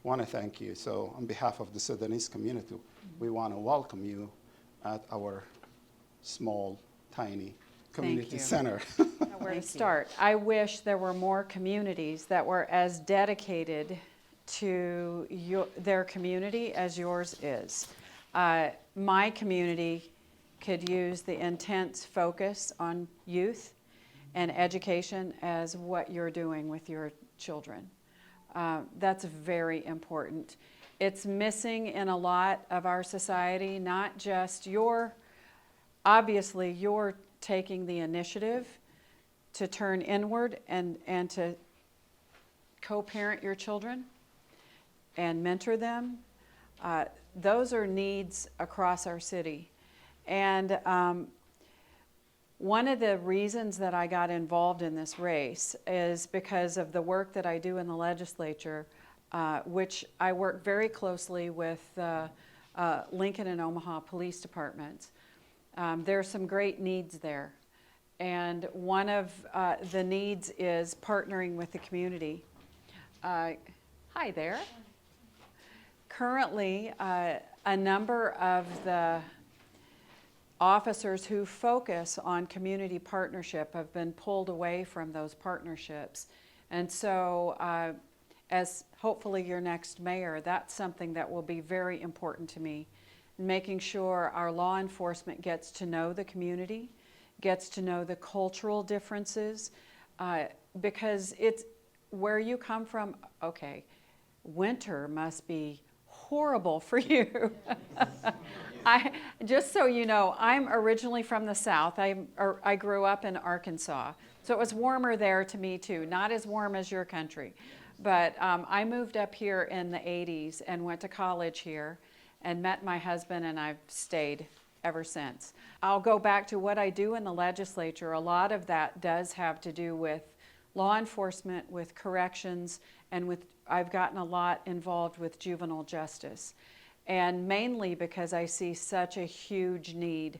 want to thank you. So on behalf of the Sudanese community, we want to welcome you at our small, tiny community center. Where to start? I wish there were more communities that were as dedicated to their community as yours is. My community could use the intense focus on youth and education as what you're doing with your children. That's very important. It's missing in a lot of our society, not just obviously you're taking the initiative to turn inward and to co-parent your children and mentor them. Those are needs across our city. And one of the reasons that I got involved in this race is because of the work that I do in the legislature, which I work very closely with Lincoln and Omaha police departments. There are some great needs there. And one of the needs is partnering with the community. Hi there. Currently, a number of the officers who focus on community partnership have been pulled away from those partnerships. And so, as hopefully your next mayor, that's something that will be very important to me. Making sure our law enforcement gets to know the community, gets to know the cultural differences, because it's where you come from. Okay, winter must be horrible for you. Just so you know, I'm originally from the South. I grew up in Arkansas, so it was warmer there to me too. Not as warm as your country, but I moved up here in the 80s and went to college here and met my husband, and I've stayed ever since. I'll go back to what I do in the legislature. A lot of that does have to do with law enforcement, with corrections, and I've gotten a lot involved with juvenile justice. And mainly because I see such a huge need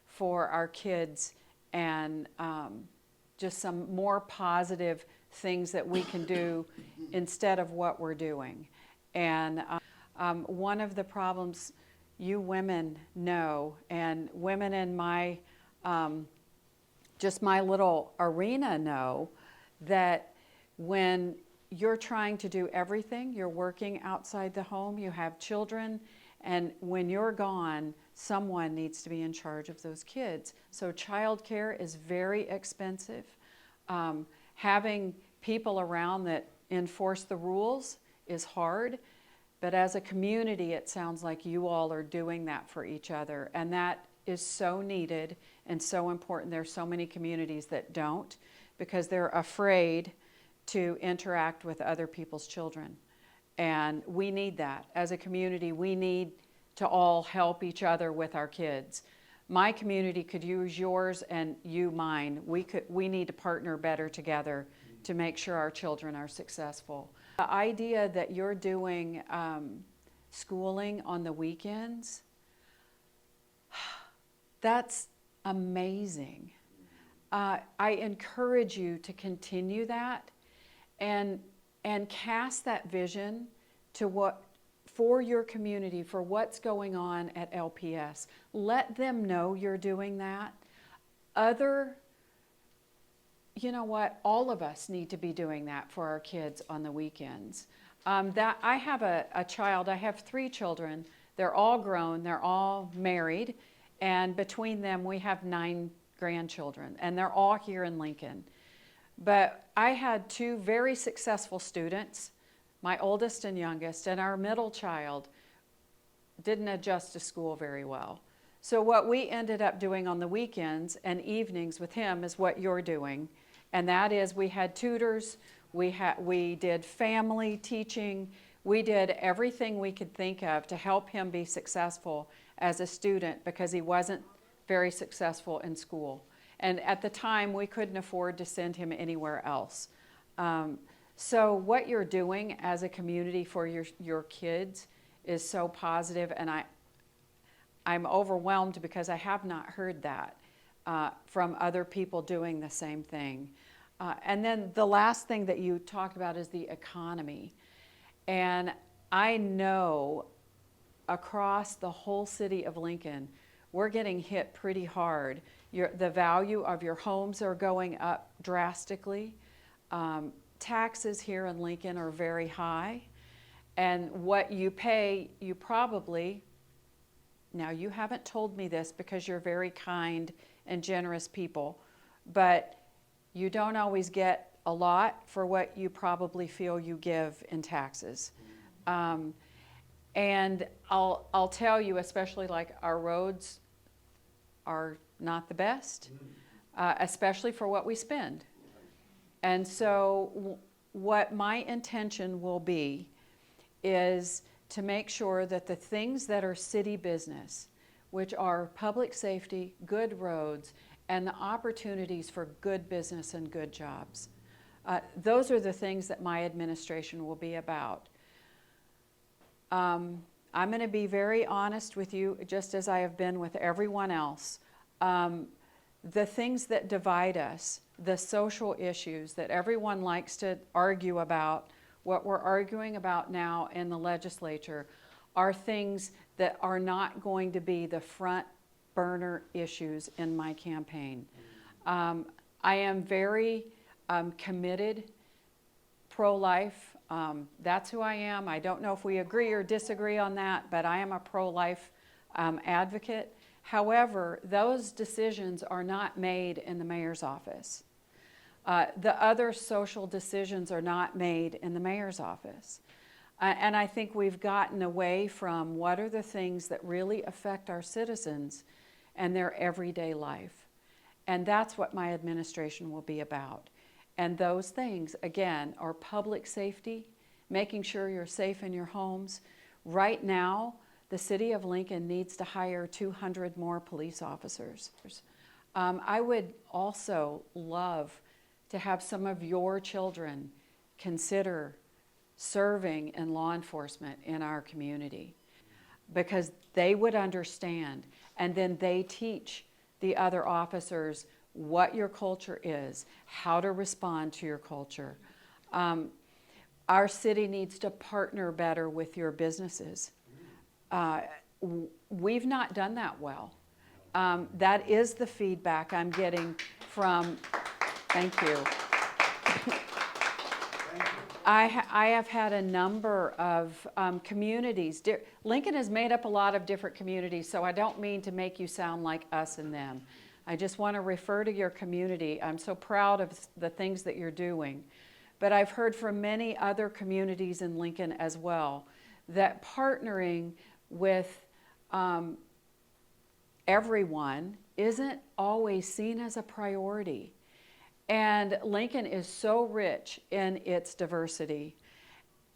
for our kids and just some more positive things that we can do instead of what we're doing. And one of the problems you women know, and women in my, just my little arena know, that when you're trying to do everything, you're working outside the home, you have children, and when you're gone, someone needs to be in charge of those kids. So childcare is very expensive. Having people around that enforce the rules is hard, but as a community, it sounds like you all are doing that for each other, and that is so needed and so important. There are so many communities that don't because they're afraid to interact with other people's children. And we need that. As a community, we need to all help each other with our kids. My community could use yours and you mine. We need to partner better together to make sure our children are successful. The idea that you're doing schooling on the weekends, that's amazing. I encourage you to continue that and cast that vision to for your community, for what's going on at LPS. Let them know you're doing that. You know what? All of us need to be doing that for our kids on the weekends. I have a child. I have 3 children. They're all grown. They're all married. And between them, we have 9 grandchildren. And they're all here in Lincoln. But I had 2 very successful students, my oldest and youngest, and our middle child didn't adjust to school very well. So what we ended up doing on the weekends and evenings with him is what you're doing. And that is, we had tutors, we did family teaching, we did everything we could think of to help him be successful as a student because he wasn't very successful in school. And at the time, we couldn't afford to send him anywhere else. So what you're doing as a community for your kids is so positive, and I'm overwhelmed because I have not heard that from other people doing the same thing. And then the last thing that you talked about is the economy. And I know across the whole city of Lincoln, we're getting hit pretty hard. The value of your homes are going up drastically. Taxes here in Lincoln are very high. And what you pay, you probably, now you haven't told me this because you're very kind and generous people, but you don't always get a lot for what you probably feel you give in taxes. And I'll tell you, especially like our roads are not the best, especially for what we spend. And so what my intention will be is to make sure that the things that are city business, which are public safety, good roads, and the opportunities for good business and good jobs, those are the things that my administration will be about. I'm going to be very honest with you, just as I have been with everyone else. The things that divide us, the social issues that everyone likes to argue about, what we're arguing about now in the legislature, are things that are not going to be the front burner issues in my campaign. I am very committed, pro-life. That's who I am. I don't know if we agree or disagree on that, but I am a pro-life advocate. However, those decisions are not made in the mayor's office. The other social decisions are not made in the mayor's office. And I think we've gotten away from what are the things that really affect our citizens and their everyday life. And that's what my administration will be about. And those things, again, are public safety, making sure you're safe in your homes. Right now, the city of Lincoln needs to hire 200 more police officers. I would also love to have some of your children consider serving in law enforcement in our community, because they would understand, and then they teach the other officers what your culture is, how to respond to your culture. Our city needs to partner better with your businesses. We've not done that well. That is the feedback I'm getting from, thank you. I have had a number of communities. Lincoln is made up a lot of different communities, so I don't mean to make you sound like us and them. I just want to refer to your community. I'm so proud of the things that you're doing. But I've heard from many other communities in Lincoln as well that partnering with everyone isn't always seen as a priority. And Lincoln is so rich in its diversity.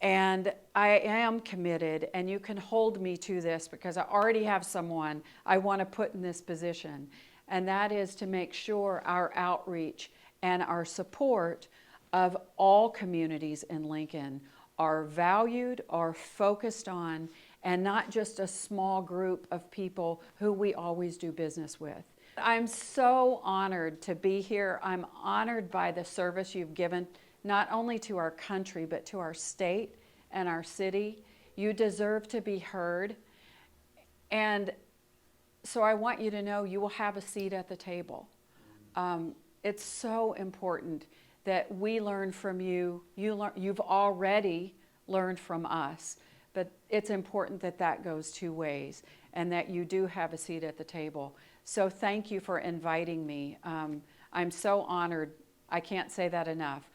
And I am committed, and you can hold me to this because I already have someone I want to put in this position. And that is to make sure our outreach and our support of all communities in Lincoln are valued, are focused on, and not just a small group of people who we always do business with. I'm so honored to be here. I'm honored by the service you've given, not only to our country, but to our state and our city. You deserve to be heard. And so I want you to know you will have a seat at the table. It's so important that we learn from you. You've already learned from us, but it's important that that goes two ways and that you do have a seat at the table. So thank you for inviting me. I'm so honored. I can't say that enough.